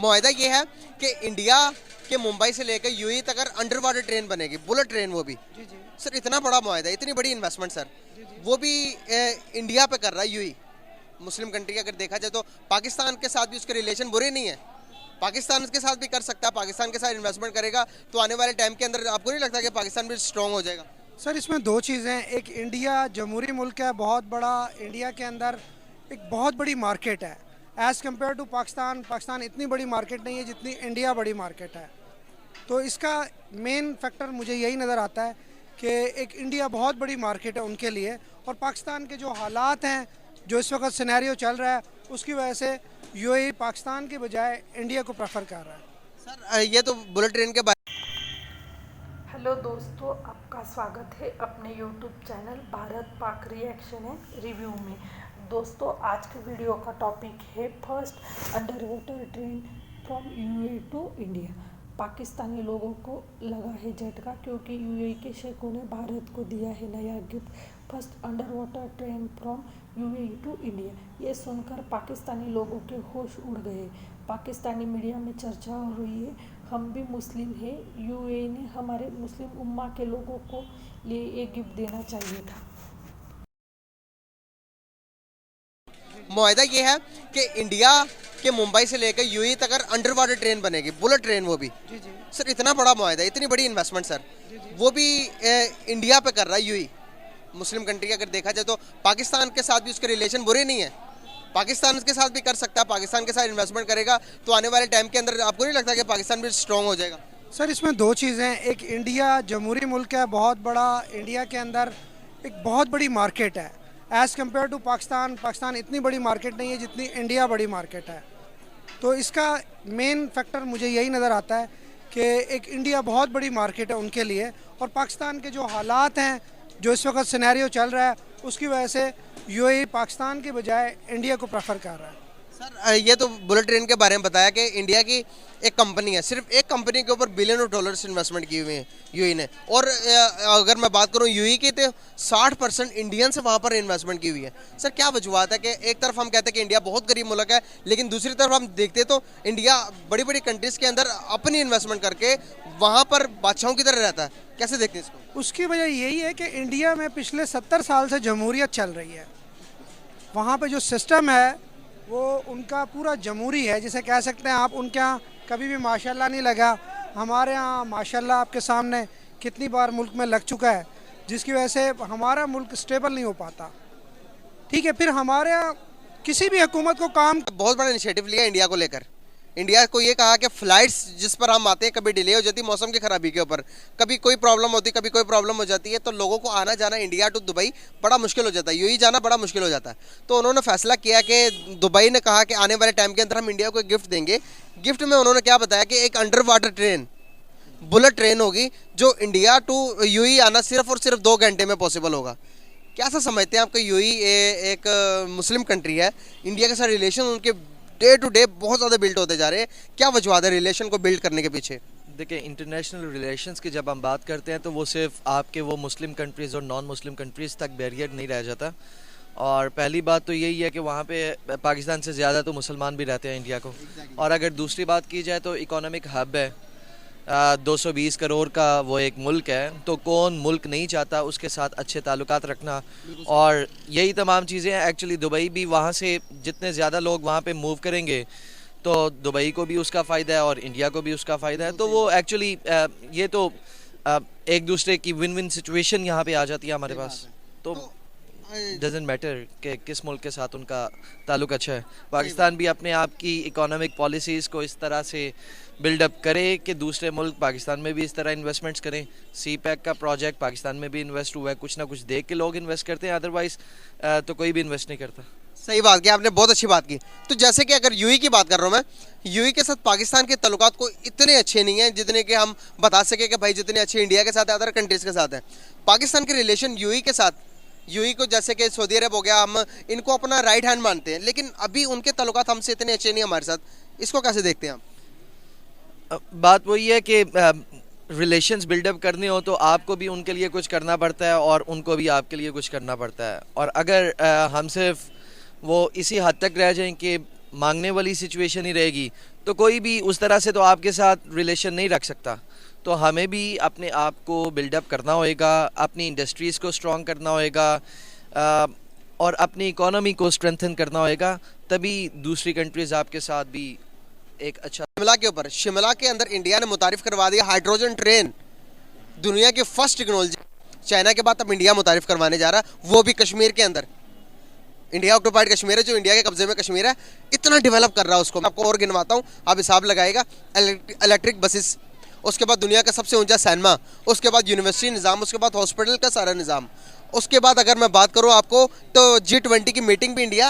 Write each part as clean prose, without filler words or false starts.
मुआहदा ये है कि इंडिया के मुंबई से लेकर यूएई तक अगर अंडर वाटर ट्रेन बनेगी, बुलेट ट्रेन, वो भी जी जी सर इतना बड़ा मुआहदा, इतनी बड़ी इन्वेस्टमेंट सर, वो भी इंडिया पे कर रहा है यूएई। मुस्लिम कंट्री अगर देखा जाए तो पाकिस्तान के साथ भी उसके रिलेशन बुरे नहीं है, पाकिस्तान के साथ भी कर सकता है, पाकिस्तान के साथ इन्वेस्टमेंट करेगा तो आने वाले टाइम के अंदर आपको नहीं लगता कि पाकिस्तान भी स्ट्रॉन्ग हो जाएगा? सर, इसमें दो चीज़ें, एक इंडिया जमहूरी मुल्क है बहुत बड़ा, इंडिया के अंदर एक बहुत बड़ी मार्केट है as compare to Pakistan. Pakistan इतनी बड़ी मार्केट नहीं है जितनी इंडिया बड़ी मार्केट है। तो इसका मेन फैक्टर मुझे यही नज़र आता है कि एक इंडिया बहुत बड़ी मार्केट है उनके लिए, और पाकिस्तान के जो हालात हैं, जो इस वक्त सिनेरियो चल रहा है, उसकी वजह से यूएई पाकिस्तान के बजाय इंडिया को प्रेफर कर रहा है। सर ये तो बुलेट ट्रेन के बारे हेलो दोस्तों, आपका स्वागत है अपने YouTube channel Bharat Pak reaction and review में। दोस्तों, आज के वीडियो का टॉपिक है first under water train from UAE to India. Pakistani लोगों को लगा है झटका क्योंकि यूएई के शेखों ने भारत को दिया है नया gift, first under water train from UAE to India. ये सुनकर पाकिस्तानी लोगों के होश उड़ गए। पाकिस्तानी मीडिया में चर्चा हो रही है, हम भी मुस्लिम हैं, यूएई ने हमारे मुस्लिम उम्मा के लोगों को लिए ये गिफ्ट देना चाहिए था। मुआहदा ये है कि इंडिया के मुंबई से लेकर यूएई तक अगर अंडर वाटर ट्रेन बनेगी, बुलेट ट्रेन, वो भी जी जी सर इतना बड़ा मुआहदा, इतनी बड़ी इन्वेस्टमेंट सर, वो भी इंडिया पे कर रहा है यूएई। मुस्लिम कंट्री अगर देखा जाए तो पाकिस्तान के साथ भी उसके रिलेशन बुरे नहीं है, पाकिस्तान के साथ भी कर सकता है, पाकिस्तान के साथ इन्वेस्टमेंट करेगा तो आने वाले टाइम के अंदर आपको नहीं लगता कि पाकिस्तान भी स्ट्रॉन्ग हो जाएगा? सर, इसमें दो चीज़ें, एक इंडिया जमहूरी मुल्क है बहुत बड़ा, इंडिया के अंदर एक बहुत बड़ी मार्केट है as compare to Pakistan. Pakistan इतनी बड़ी मार्केट नहीं है जितनी इंडिया बड़ी मार्केट है। तो इसका मेन फैक्टर मुझे यही नज़र आता है कि एक इंडिया बहुत बड़ी मार्केट है उनके लिए, और पाकिस्तान के जो हालात हैं, जो इस वक्त सिनेरियो चल रहा है, उसकी वजह से यूएई पाकिस्तान के बजाय इंडिया को प्रेफर कर रहा है। सर ये तो बुलेट ट्रेन के बारे में बताया कि इंडिया की एक कंपनी है, सिर्फ एक कंपनी के ऊपर बिलियन ऑफ डॉलर्स इन्वेस्टमेंट की हुई है यूएई ने, और अगर मैं बात करूं यूएई की तो 60% इंडियंस वहां पर इन्वेस्टमेंट की हुई है। सर क्या वजूहत है कि एक तरफ हम कहते हैं कि इंडिया बहुत गरीब मुल्क है, लेकिन दूसरी तरफ हम देखते तो इंडिया बड़ी बड़ी कंट्रीज़ के अंदर अपनी इन्वेस्टमेंट करके वहाँ पर बादशाहों की तरह रहता है, कैसे देखते हैं इसको? उसकी वजह यही है कि इंडिया में पिछले 70 साल से जमहूरियत चल रही है। वहाँ पे जो सिस्टम है वो उनका पूरा जमहूरी है, जिसे कह सकते हैं आप। उनके यहाँ कभी भी माशाल्लाह नहीं लगा, हमारे यहाँ माशाल्लाह आपके सामने कितनी बार मुल्क में लग चुका है, जिसकी वजह से हमारा मुल्क स्टेबल नहीं हो पाता। ठीक है, फिर हमारे यहाँ किसी भी हुकूमत को काम बहुत बड़ा इनिशिएटिव लिया इंडिया को लेकर, इंडिया को ये कहा कि फ़्लाइट्स जिस पर हम आते हैं कभी डिले हो जाती है मौसम की ख़राबी के ऊपर, कभी कोई प्रॉब्लम होती है, कभी कोई प्रॉब्लम हो जाती है, तो लोगों को आना जाना इंडिया टू दुबई बड़ा मुश्किल हो जाता है, यूएई जाना बड़ा मुश्किल हो जाता है। तो उन्होंने फैसला किया कि दुबई ने कहा कि आने वाले टाइम के अंदर हम इंडिया को एक गिफ्ट देंगे। गिफ्ट में उन्होंने क्या बताया कि एक under water train, bullet train होगी जो इंडिया टू यूएई आना सिर्फ और सिर्फ 2 घंटे में पॉसिबल होगा। क्या सा समझते हैं आपको? यूएई एक मुस्लिम कंट्री है, इंडिया के साथ रिलेशन उनके डे टू डे बहुत ज़्यादा बिल्ड होते जा रहे हैं, क्या वजूहत है रिलेशन को बिल्ड करने के पीछे? देखिए, इंटरनेशनल रिलेशंस की जब हम बात करते हैं तो वो सिर्फ आपके वो मुस्लिम कंट्रीज़ और नॉन मुस्लिम कंट्रीज़ तक बैरियर नहीं रह जाता। और पहली बात तो यही है कि वहाँ पे पाकिस्तान से ज़्यादा तो मुसलमान भी रहते हैं इंडिया को। और अगर दूसरी बात की जाए तो इकोनॉमिक हब है, 220 करोड़ का वो एक मुल्क है, तो कौन मुल्क नहीं चाहता उसके साथ अच्छे ताल्लुकात रखना। और यही तमाम चीज़ें हैं। एक्चुअली दुबई भी, वहाँ से जितने ज़्यादा लोग वहाँ पे मूव करेंगे तो दुबई को भी उसका फ़ायदा है और इंडिया को भी उसका फ़ायदा है। तो वो एक्चुअली ये तो एक दूसरे की विन विन सिचुएशन यहाँ पे आ जाती है हमारे पास। तो डजेंट मैटर कि किस मुल्क के साथ उनका ताल्लुक अच्छा है। पाकिस्तान भी अपने आप की इकोनॉमिक पॉलिसीज़ को इस तरह से बिल्डअप करे कि दूसरे मुल्क पाकिस्तान में भी इस तरह इन्वेस्टमेंट्स करें। सी पैक का प्रोजेक्ट पाकिस्तान में भी इन्वेस्ट हुआ है, कुछ ना कुछ देख के लोग इन्वेस्ट करते हैं, अदरवाइज़ तो कोई भी इन्वेस्ट नहीं करता। सही बात की आपने, बहुत अच्छी बात की। तो जैसे कि अगर यूएई की बात कर रहा हूँ मैं, यूएई के साथ पाकिस्तान के ताल्लुकात को इतने अच्छे नहीं हैं जितने कि हम बता सके कि भाई जितने अच्छे इंडिया के साथ है, अदर कंट्रीज़ के साथ है। पाकिस्तान के रिलेशन यूएई के साथ, यूएई को जैसे कि सऊदी अरब हो गया, हम इनको अपना राइट हैंड मानते हैं, लेकिन अभी उनके ताल्लुकात हमसे इतने अच्छे नहीं हमारे साथ, इसको कैसे देखते हैं आप? बात वही है कि रिलेशंस बिल्डअप करने हो तो आपको भी उनके लिए कुछ करना पड़ता है और उनको भी आपके लिए कुछ करना पड़ता है। और अगर हम सिर्फ वो इसी हद तक रह जाएं कि मांगने वाली सिचुएशन ही रहेगी तो कोई भी उस तरह से तो आपके साथ रिलेशन नहीं रख सकता। तो हमें भी अपने आप को बिल्डअप करना होएगा, अपनी इंडस्ट्रीज़ को स्ट्रॉन्ग करना होएगा, और अपनी इकोनॉमी को स्ट्रेंथन करना होएगा, तभी दूसरी कंट्रीज़ आपके साथ भी एक अच्छा। शिमला के ऊपर, शिमला के अंदर इंडिया ने मुतारिफ करवा दिया हाइड्रोजन ट्रेन, दुनिया की फर्स्ट टेक्नोलॉजी। चाइना के बाद अब इंडिया मुतारिफ करवाने जा रहा है, वो भी कश्मीर के अंदर। इंडिया ऑक्युपाइड कश्मीर है, जो इंडिया के कब्जे में कश्मीर है, इतना डेवलप कर रहा है उसको। मैं आपको और गिनवाता हूँ, आप हिसाब लगाएगा। इलेक्ट्रिक बसेस, उसके बाद दुनिया का सबसे ऊंचा सैनमा, उसके बाद यूनिवर्सिटी निज़ाम, उसके बाद हॉस्पिटल का सारा निज़ाम, उसके बाद अगर मैं बात करूँ आपको तो G20 की मीटिंग भी इंडिया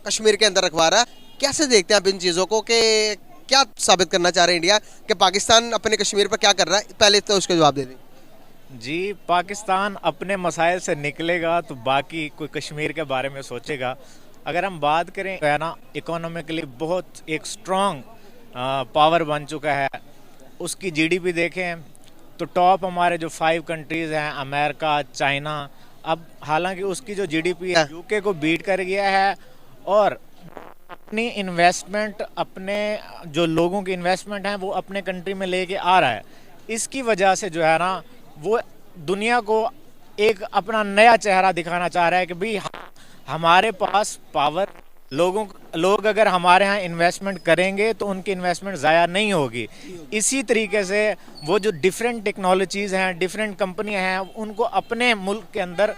कश्मीर के अंदर रखवा रहा है। कैसे देखते हैं आप इन चीज़ों को, कि क्या साबित करना चाह रहे हैं इंडिया कि पाकिस्तान अपने कश्मीर पर क्या कर रहा है? पहले तो उसका जवाब दे दें। जी, पाकिस्तान अपने मसाइल से निकलेगा तो बाकी कोई कश्मीर के बारे में सोचेगा। अगर हम बात करें, है ना, इकोनॉमिकली बहुत एक स्ट्रॉन्ग पावर बन चुका है। उसकी जीडीपी देखें तो टॉप हमारे जो 5 कंट्रीज़ हैं, अमेरिका, चाइना, अब हालांकि उसकी जो जीडीपी है यूके को बीट कर गया है। और अपनी इन्वेस्टमेंट, अपने जो लोगों की इन्वेस्टमेंट है वो अपने कंट्री में लेके आ रहा है। इसकी वजह से जो है ना, वो दुनिया को एक अपना नया चेहरा दिखाना चाह रहा है कि भाई हमारे पास पावर, लोग अगर हमारे यहाँ इन्वेस्टमेंट करेंगे तो उनकी इन्वेस्टमेंट ज़ाया नहीं होगी। इसी तरीके से वो जो डिफरेंट टेक्नोलॉजीज़ हैं, डिफरेंट कंपनियां हैं, उनको अपने मुल्क के अंदर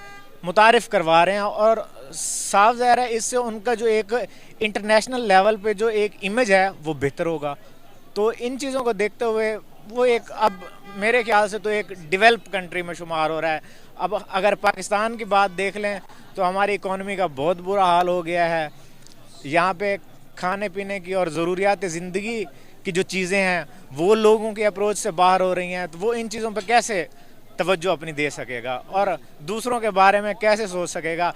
मुतारिफ करवा रहे हैं। और साफ ज़ाहिर है इससे उनका जो एक इंटरनेशनल लेवल पे जो एक इमेज है वो बेहतर होगा। तो इन चीज़ों को देखते हुए वो एक, अब मेरे ख्याल से तो एक डेवलप कंट्री में शुमार हो रहा है। अब अगर पाकिस्तान की बात देख लें तो हमारी इकोनॉमी का बहुत बुरा हाल हो गया है। यहाँ पे खाने पीने की और ज़रूरियात ज़िंदगी की जो चीज़ें हैं वो लोगों की अप्रोच से बाहर हो रही हैं। तो वो इन चीज़ों पर कैसे तवज्जो अपनी दे सकेगा और दूसरों के बारे में कैसे सोच सकेगा?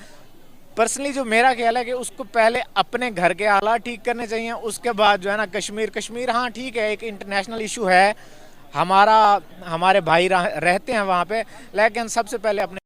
पर्सनली जो मेरा ख्याल है कि उसको पहले अपने घर के हालात ठीक करने चाहिए, उसके बाद जो है ना कश्मीर, हाँ ठीक है, एक इंटरनेशनल इशू है, हमारे भाई रहते हैं वहाँ पे, लेकिन सबसे पहले अपने